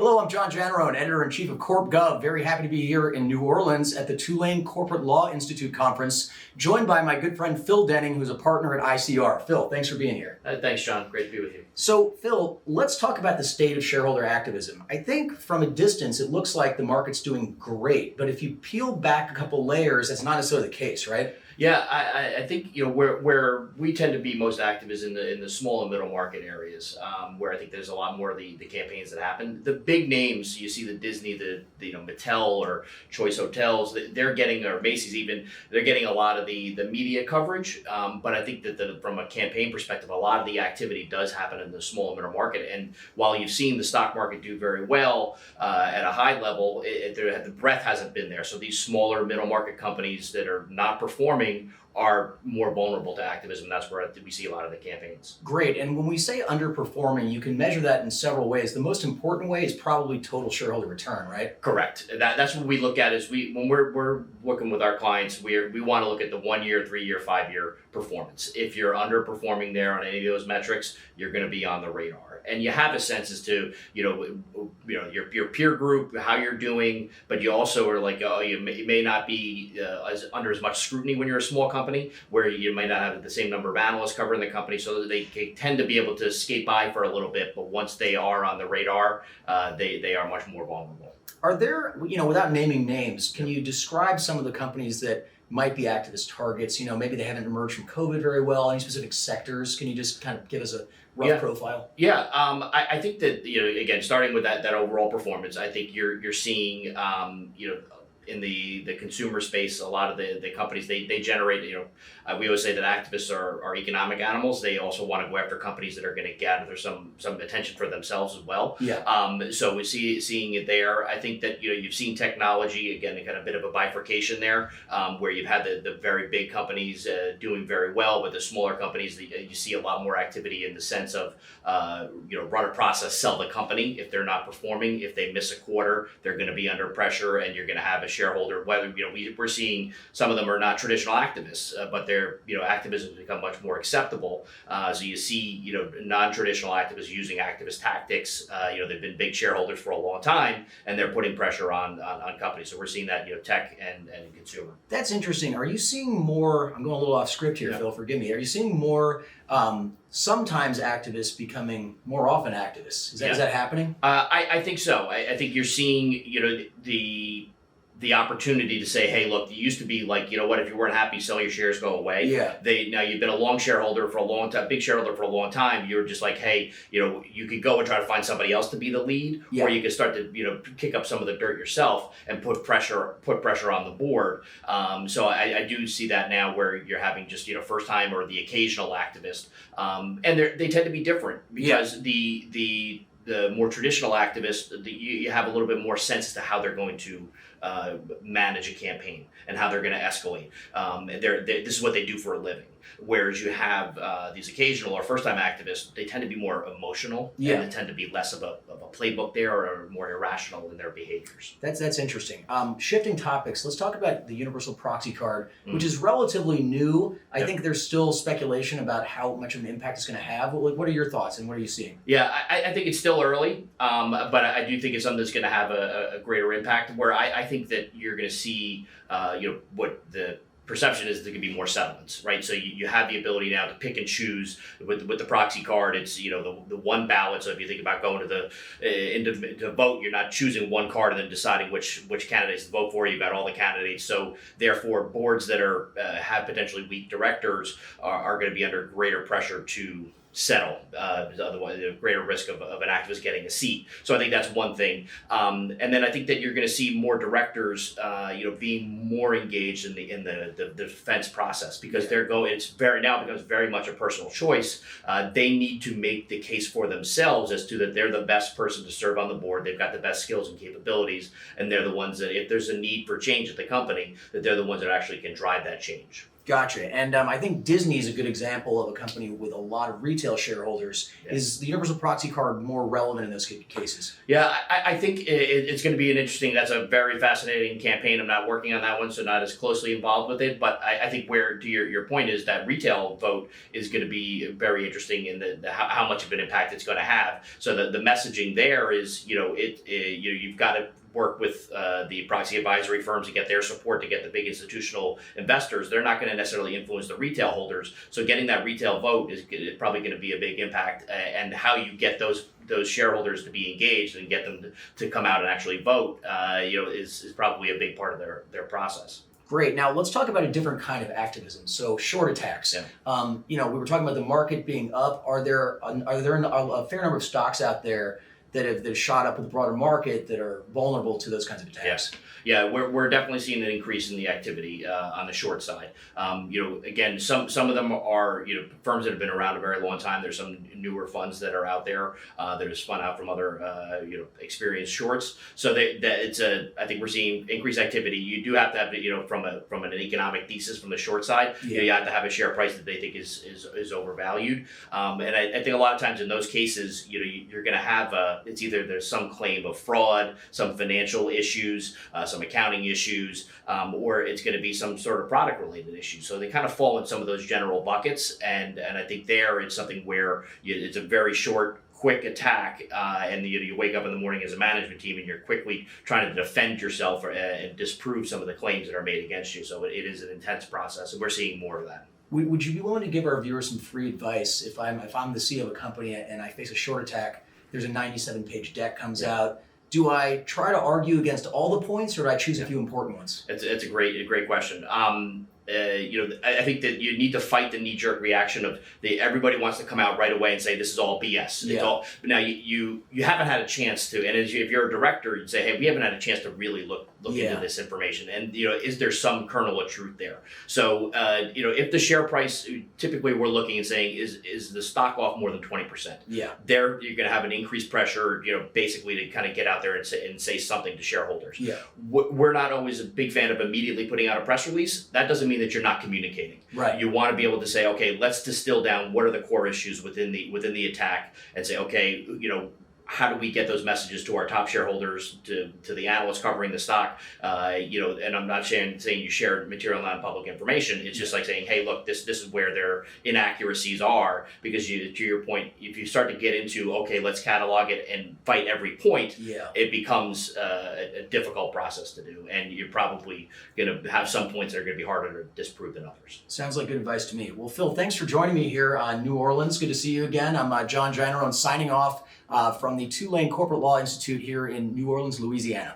Hello, I'm John Janarone, Editor-in-Chief of Corp Gov. Very happy to be here in New Orleans at the Tulane Corporate Law Institute Conference, joined by my good friend Phil Denning, who's a partner at ICR. Phil, thanks for being here. Thanks, John. Great to be with you. So, Phil, let's talk about the state of shareholder activism. I think from a distance, it looks like the market's doing great, but if you peel back a couple layers, that's not necessarily the case, right? Yeah, I think where we tend to be most active is in the small and middle market areas, where I think there's a lot more of the campaigns that happen. The big names, you see the Disney, the Mattel or Choice Hotels, they're getting, or Macy's even, they're getting a lot of the media coverage. But I think that from a campaign perspective, a lot of the activity does happen in the small and middle market. And while you've seen the stock market do very well at a high level, the breadth hasn't been there. So these smaller middle market companies that are not performing are more vulnerable to activism. That's where we see a lot of the campaigns. Great. And when we say underperforming, you can measure that in several ways. The most important way is probably total shareholder return, right? Correct. That's what we look at is when we're working with our clients, we want to look at the 1 year, 3 year, 5 year performance. If you're underperforming there on any of those metrics, you're going to be on the radar. And you have a sense as to your peer group, how you're doing, but you also are like, you may not be under as much scrutiny when you're a small company, where you might not have the same number of analysts covering the company, so that they tend to be able to skate by for a little bit. But once they are on the radar, they are much more vulnerable. Are there, without naming names, can you describe some of the companies that might be activist targets? Maybe they haven't emerged from COVID very well. Any specific sectors? Can you just kind of give us a rough profile? Yeah, I think that again, starting with that overall performance, I think you're seeing in the consumer space, a lot of the companies they generate. We always say that activists are economic animals. They also want to go after companies that are going to gather some attention for themselves as well. Yeah. So we seeing it there. I think that you've seen technology again, kind of a bit of a bifurcation there, where you've had the very big companies doing very well, but the smaller companies you see a lot more activity in the sense of run a process, sell the company if they're not performing. If they miss a quarter, they're going to be under pressure, and you're going to have a shareholder. Whether we're seeing some of them are not traditional activists, but their activism has become much more acceptable. So you see non-traditional activists using activist tactics. They've been big shareholders for a long time, and they're putting pressure on companies. So we're seeing that tech and consumer. That's interesting. Are you seeing more? I'm going a little off script here, Phil. Forgive me. Are you seeing more? Sometimes activists becoming more often activists. Is that happening? I think so. I think you're seeing the opportunity to say, hey, look, you used to be like, what, if you weren't happy, sell your shares, go away. Yeah. Now you've been a long shareholder for a long time, big shareholder for a long time. You're just like, hey, you could go and try to find somebody else to be the lead, or you could start to, kick up some of the dirt yourself and put pressure on the board. So I do see that now, where you're having just, first time or the occasional activist. And they tend to be different, because the more traditional activists, you have a little bit more sense as to how they're going to manage a campaign and how they're going to escalate. This is what they do for a living. Whereas you have these occasional or first-time activists, they tend to be more emotional, and they tend to be less of a playbook there, or more irrational in their behaviors. That's interesting. Shifting topics, let's talk about the universal proxy card, which is relatively new. I think there's still speculation about how much of an impact it's going to have. What are your thoughts, and what are you seeing? Yeah, I think it's still early, but I do think it's something that's going to have a greater impact, where I think that you're going to see what the perception is there could be more settlements, right? So you have the ability now to pick and choose with the proxy card. It's the one ballot. So if you think about going to to vote, you're not choosing one card and then deciding which candidates to vote for. You've got all the candidates. So therefore, boards that have potentially weak directors are going to be under greater pressure to settle, otherwise a greater risk of an activist getting a seat. So I think that's one thing. And then I think that you're going to see more directors, being more engaged in the defense process, because now becomes very much a personal choice. They need to make the case for themselves as to that they're the best person to serve on the board. They've got the best skills and capabilities, and they're the ones that, if there's a need for change at the company, that they're the ones that actually can drive that change. Gotcha. And I think Disney is a good example of a company with a lot of retail shareholders. Yeah. Is the universal proxy card more relevant in those cases? Yeah, I think it's going to be an interesting. That's a very fascinating campaign. I'm not working on that one, so not as closely involved with it. But I think where to your point is that retail vote is going to be very interesting in the how much of an impact it's going to have. So the messaging there is, you've got to work with the proxy advisory firms to get their support, to get the big institutional investors. They're not going to necessarily influence the retail holders. So getting that retail vote is probably going to be a big impact. And how you get those shareholders to be engaged and get them to come out and actually vote, is probably a big part of their process. Great. Now let's talk about a different kind of activism. So short attacks. Yeah. We were talking about the market being up. Are there a fair number of stocks out there that have shot up with the broader market that are vulnerable to those kinds of attacks? Yes. Yeah, we're definitely seeing an increase in the activity on the short side. Again, some of them are firms that have been around a very long time. There's some newer funds that are out there that have spun out from other experienced shorts. So I think we're seeing increased activity. You do have to have from an economic thesis from the short side. Yeah. You have to have a share price that they think is overvalued. And I think a lot of times in those cases, you're going to have it's either there's some claim of fraud, some financial issues, some accounting issues, or it's going to be some sort of product related issue. So they kind of fall in some of those general buckets. And I think there it's something where it's a very short, quick attack, and you wake up in the morning as a management team and you're quickly trying to defend yourself and disprove some of the claims that are made against you. So it is an intense process, and we're seeing more of that. Would you be willing to give our viewers some free advice if I'm the CEO of a company and I face a short attack? There's a 97-page deck comes out. Do I try to argue against all the points, or do I choose a few important ones? It's a great question. I think that you need to fight the knee-jerk reaction of everybody wants to come out right away and say this is all BS. Yeah. It's all, but now you haven't had a chance to, and if you're a director, you'd say, hey, we haven't had a chance to really look into this information, and is there some kernel of truth there? So if the share price, typically we're looking and saying is the stock off more than 20%? Yeah. There you're going to have an increased pressure, basically to kind of get out there and say something to shareholders. Yeah. We're not always a big fan of immediately putting out a press release. That doesn't mean that you're not communicating. Right. You want to be able to say, okay, let's distill down what are the core issues within the attack, and say, okay, how do we get those messages to our top shareholders, to the analysts covering the stock? And I'm not saying you share material non-public information. It's just like saying, hey, look, this is where their inaccuracies are, because to your point, if you start to get into, okay, let's catalog it and fight every point, it becomes a difficult process to do, and you're probably going to have some points that are going to be harder to disprove than others. Sounds like good advice to me. Well, Phil, thanks for joining me here on New Orleans. Good to see you again. I'm John Janarone signing off from the Tulane Corporate Law Institute here in New Orleans, Louisiana.